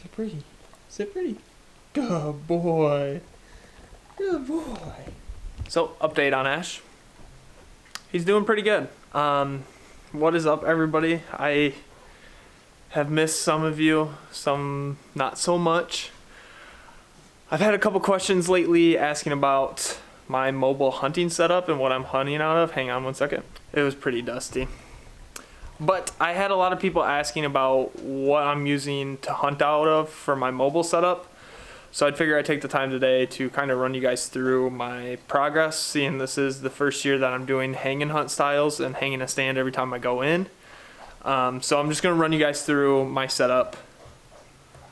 Sit pretty. Sit pretty. Good boy. Good boy. So, update on Ash. He's doing pretty good. What is up, everybody? I have missed some of you, some not so much. I've had a couple questions lately asking about my mobile hunting setup and what I'm hunting out of. Hang on one second. It was pretty dusty. But I had a lot of people asking about what I'm using to hunt out of for my mobile setup. So I'd figure I'd take the time today to kind of run you guys through my progress, seeing this is the first year that I'm doing hang and hunt styles and hanging a stand every time I go in. So I'm just going to run you guys through my setup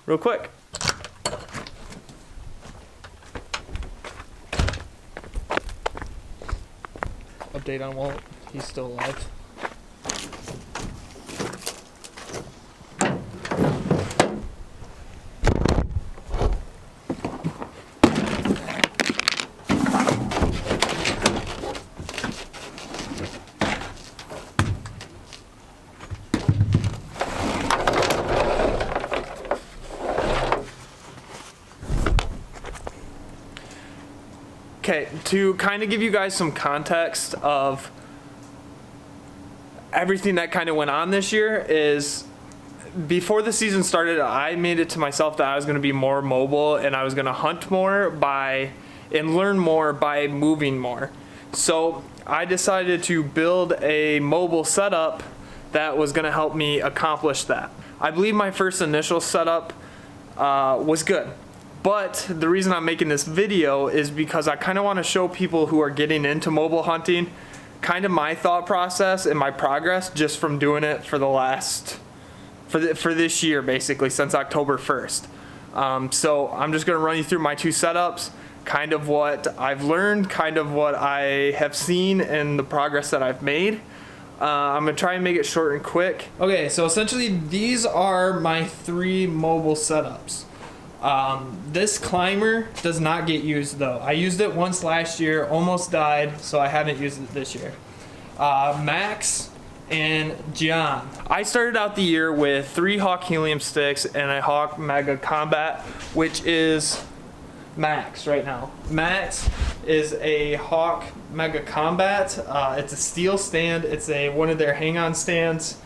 real quick. Update on Walt. He's still alive. Okay, to kind of give you guys some context of everything that kind of went on this year is before the season started, I made it to myself that I was going to be more mobile and I was going to hunt more and learn more by moving more. So I decided to build a mobile setup that was going to help me accomplish that. I believe my first initial setup was good. But the reason I'm making this video is because I kind of want to show people who are getting into mobile hunting kind of my thought process and my progress just from doing it for for this year, basically since October 1st. So I'm just going to run you through my two setups, kind of what I've learned, kind of what I have seen, and the progress that I've made. I'm going to try and make it short and quick. Okay, so essentially these are my three mobile setups. This climber does not get used though. I used it once last year, almost died, so I haven't used it this year. Max and John. I started out the year with 3 Hawk Helium sticks and a Hawk Mega Combat, which is Max right now. Max is a Hawk Mega Combat. It's a steel stand. It's one of their hang-on stands.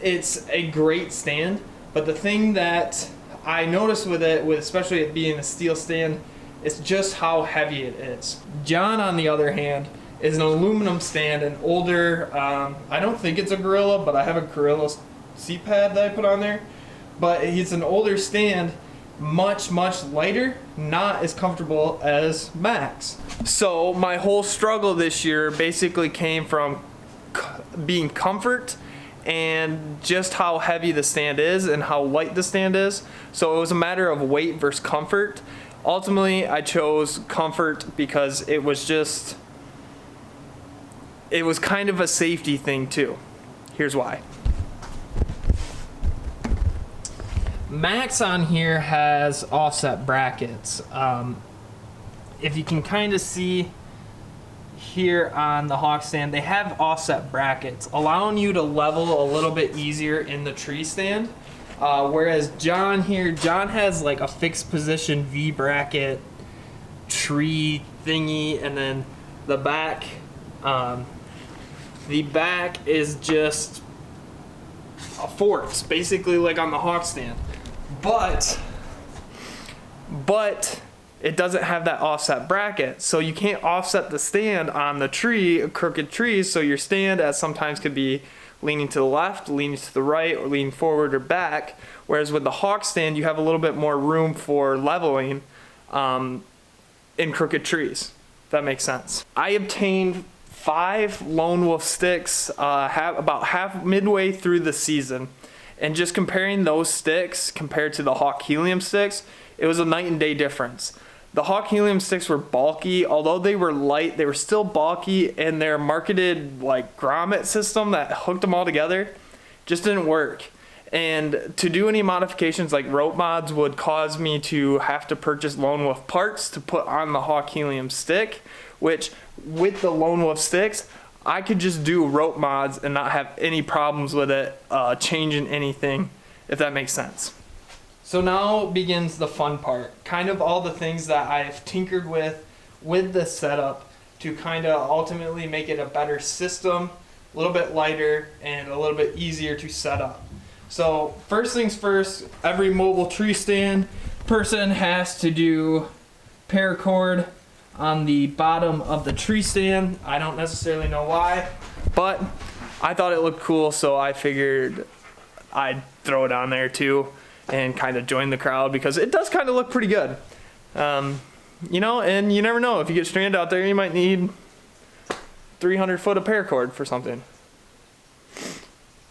It's a great stand, but the thing that I noticed with it, especially it being a steel stand, it's just how heavy it is. John, on the other hand, is an aluminum stand, an older, I don't think it's a Gorilla, but I have a Gorilla seat pad that I put on there. But it's an older stand, much, much lighter, not as comfortable as Max. So my whole struggle this year basically came from being comfort and just how heavy the stand is and how light the stand is. So it was a matter of weight versus comfort. Ultimately, I chose comfort because it was kind of a safety thing too. Here's why. Max on here has offset brackets. If you can kind of see here on the Hawk stand, they have offset brackets, allowing you to level a little bit easier in the tree stand. Whereas John has like a fixed position V bracket tree thingy, and then the back is just a forks, basically like on the Hawk stand. But it doesn't have that offset bracket, so you can't offset the stand on the tree, crooked trees, so your stand sometimes could be leaning to the left, leaning to the right, or leaning forward or back, whereas with the Hawk stand you have a little bit more room for leveling in crooked trees, if that makes sense. I obtained 5 Lone Wolf sticks about midway through the season, and just comparing those sticks compared to the Hawk Helium sticks, it was a night and day difference. The Hawk Helium sticks were bulky. Although they were light, they were still bulky, and their marketed like grommet system that hooked them all together just didn't work. And to do any modifications like rope mods would cause me to have to purchase Lone Wolf parts to put on the Hawk Helium stick, which with the Lone Wolf sticks, I could just do rope mods and not have any problems with it changing anything, if that makes sense. So now begins the fun part. Kind of all the things that I've tinkered with this setup to kind of ultimately make it a better system, a little bit lighter, and a little bit easier to set up. So first things first, every mobile tree stand person has to do paracord on the bottom of the tree stand. I don't necessarily know why, but I thought it looked cool, so I figured I'd throw it on there too and kind of join the crowd because it does kind of look pretty good. You know, and you never know, if you get stranded out there, you might need 300 foot of paracord for something.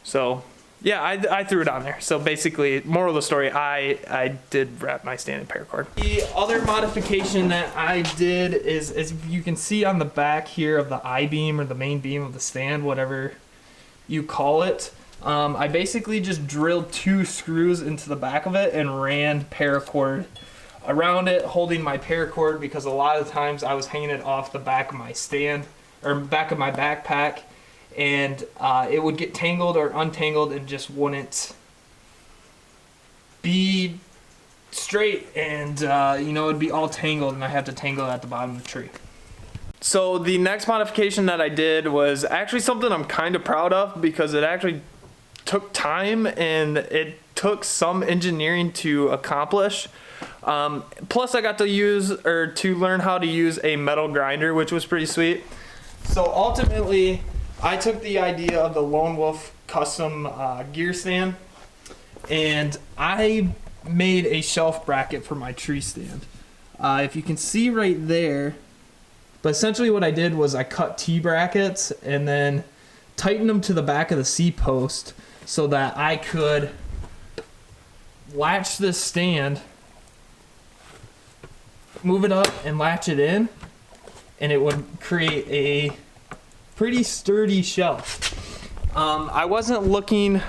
So yeah, I threw it on there. So basically, moral of the story, I did wrap my stand in paracord. The other modification that I did is, as you can see on the back here of the I-beam or the main beam of the stand, whatever you call it, I basically just drilled 2 screws into the back of it and ran paracord around it, holding my paracord, because a lot of times I was hanging it off the back of my stand, or back of my backpack, and it would get tangled or untangled and just wouldn't be straight, and you know, it'd be all tangled and I had to tangle it at the bottom of the tree. So the next modification that I did was actually something I'm kind of proud of, because it actually took time and it took some engineering to accomplish. Plus I got to learn how to use a metal grinder, which was pretty sweet. So ultimately, I took the idea of the Lone Wolf custom gear stand, and I made a shelf bracket for my tree stand. If you can see right there, but essentially what I did was I cut T-brackets and then tightened them to the back of the C-post so that I could latch this stand, move it up and latch it in, and it would create a pretty sturdy shelf. I wasn't looking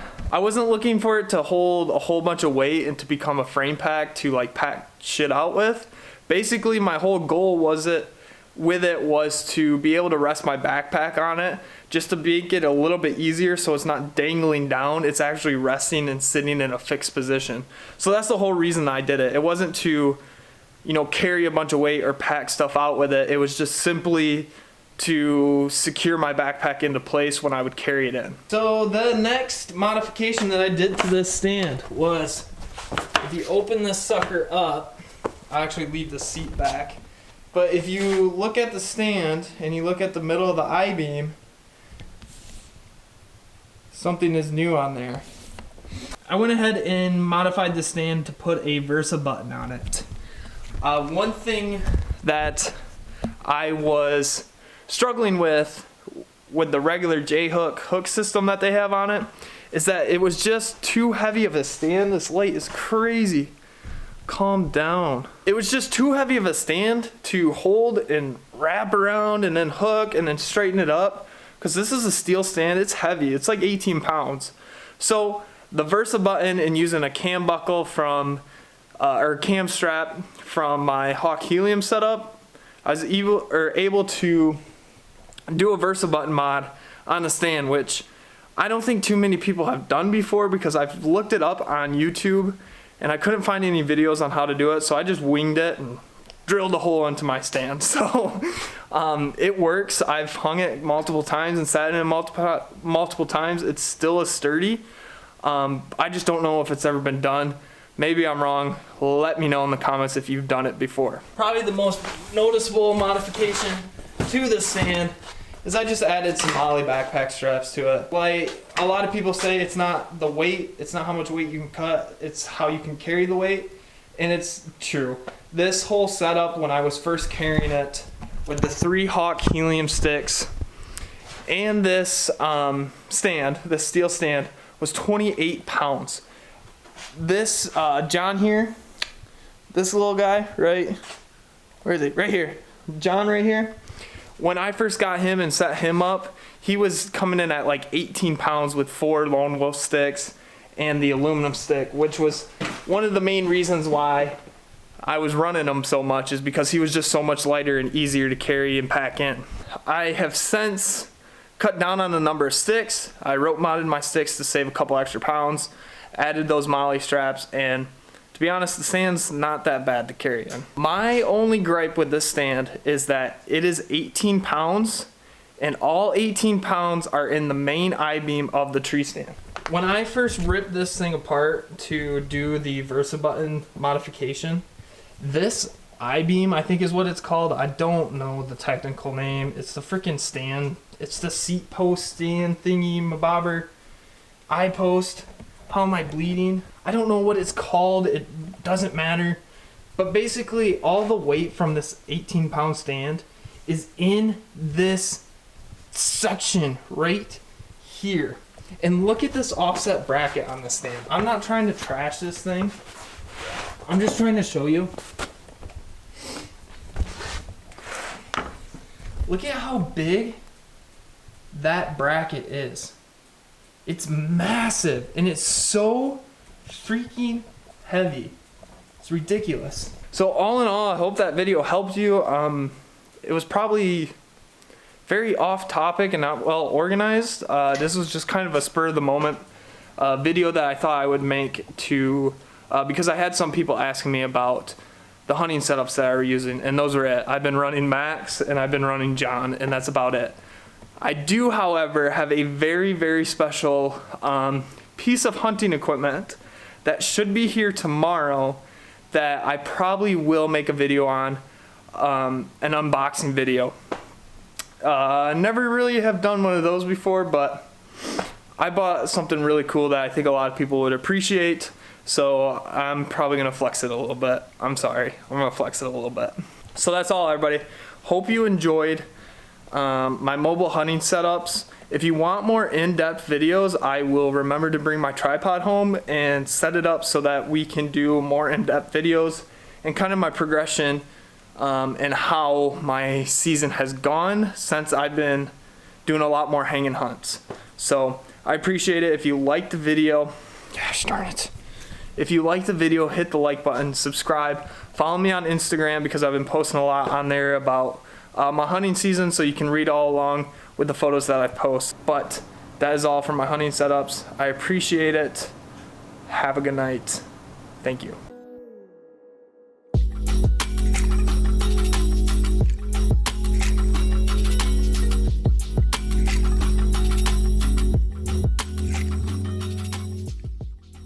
for it to hold a whole bunch of weight and to become a frame pack to like pack shit out with. Basically, my whole goal was to be able to rest my backpack on it, just to make it a little bit easier so it's not dangling down, it's actually resting and sitting in a fixed position. So that's the whole reason I did it. It wasn't to, you know, carry a bunch of weight or pack stuff out with it. It was just simply to secure my backpack into place when I would carry it in. So the next modification that I did to this stand was, if you open this sucker up, I actually leave the seat back, but if you look at the stand and you look at the middle of the I-beam, something is new on there. I went ahead and modified the stand to put a Versa button on it. One thing that I was struggling with the regular J-hook hook system that they have on it is that it was just too heavy of a stand. This light is crazy. Calm down. It was just too heavy of a stand to hold and wrap around and then hook and then straighten it up, because this is a steel stand. It's heavy. It's like 18 pounds. So the Versa button and using a cam buckle from or cam strap from my Hawk Helium setup, I was able to do a Versa button mod on the stand, which I don't think too many people have done before, because I've looked it up on YouTube and I couldn't find any videos on how to do it, so I just winged it and drilled a hole into my stand. So it works. I've hung it multiple times and sat in it multiple times. It's still as sturdy. I just don't know if it's ever been done. Maybe I'm wrong. Let me know in the comments if you've done it before. Probably the most noticeable modification to the stand is I just added some Holley backpack straps to it. Like a lot of people say, it's not the weight, it's not how much weight you can cut, it's how you can carry the weight, and it's true. This whole setup, when I was first carrying it with the 3 Hawk Helium sticks and this stand, this steel stand, was 28 pounds. This John here, this little guy, right? Where is he? Right here. John right here. When I first got him and set him up, he was coming in at like 18 pounds with 4 Lone Wolf sticks and the aluminum stick, which was one of the main reasons why I was running him so much, is because he was just so much lighter and easier to carry and pack in. I have since cut down on the number of sticks. I rope mounted my sticks to save a couple extra pounds, added those Molly straps, and To be honest, the stand's not that bad to carry in. My only gripe with this stand is that it is 18 pounds and all 18 pounds are in the main I-beam of the tree stand. When I first ripped this thing apart to do the Versa button modification, this I-beam, I think is what it's called. I don't know the technical name. It's the freaking stand. It's the seat post stand thingy mabobber. I-post. How am I bleeding? I don't know what it's called. It doesn't matter. But basically, all the weight from this 18-pound stand is in this section right here. And look at this offset bracket on the stand. I'm not trying to trash this thing. I'm just trying to show you. Look at how big that bracket is. It's massive and it's so freaking heavy. It's ridiculous. So all in all, I hope that video helped you. It was probably very off topic and not well organized. This was just kind of a spur of the moment video that I thought I would make to because I had some people asking me about the hunting setups that I were using, and those were it. I've been running Max and I've been running John, and that's about it. I do, however, have a very, very special piece of hunting equipment that should be here tomorrow that I probably will make a video on, an unboxing video. Never really have done one of those before, but I bought something really cool that I think a lot of people would appreciate, so I'm probably going to flex it a little bit. I'm sorry, I'm going to flex it a little bit. So that's all, everybody. Hope you enjoyed my mobile hunting setups. If you want more in-depth videos, I will remember to bring my tripod home and set it up so that we can do more in-depth videos and kind of my progression and how my season has gone since I've been doing a lot more hanging hunts. So I appreciate it. If you liked the video, gosh darn it. If you liked the video, hit the like button, subscribe, follow me on Instagram because I've been posting a lot on there about my hunting season, so you can read all along with the photos that I post. But that is all for my hunting setups. I appreciate it. Have a good night. Thank you.